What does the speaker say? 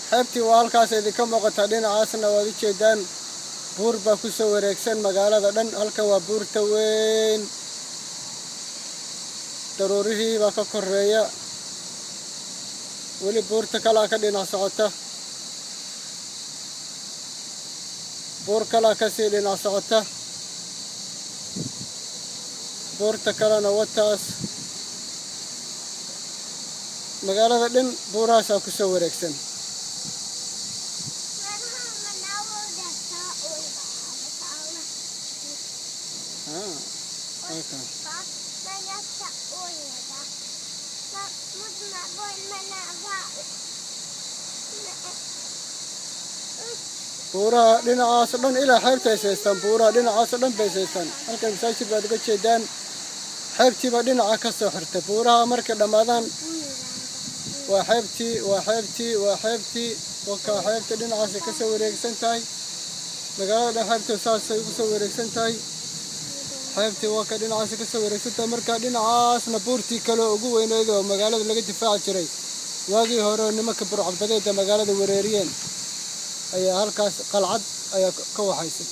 xeebtii waa halkaas idinka muuqata dhinacaasna waad u jeedaan buur baa ku soo wareegsan magaalada dhan halkan waa buurta weyn daruurihii baa ka koreeya weli buurta kalaa ka dhinac socota buur kalaa kasii dhinac socota buurta kalena wataas magaalada dhan buurahaasaa ku soo wareegsan buuraha dhinacaas dhan ilaa xeebta ay haystaan buuraha dhinacaas dhan bay haystaan halkan masaajid baad uga jeedaan xeebtiiba dhinaca ka soo xirtay buuraha markay dhammaadaan waa xeebtii wakaa xeebta dhinacaasay ka soo wareegsan tahay magaalada xeebta saasay ugu soo wareegsan tahay xeebtii waa ka dhinacaasay ka soo wareegsan tahay marka dhinacaasna buurtii kale ugu weyneyd oo magaalada laga difaaci jiray waagii hore nimanka burcadbadeeda magaalada wereeriyeen ayaa halkaas qalcad ayaa ka waxaysay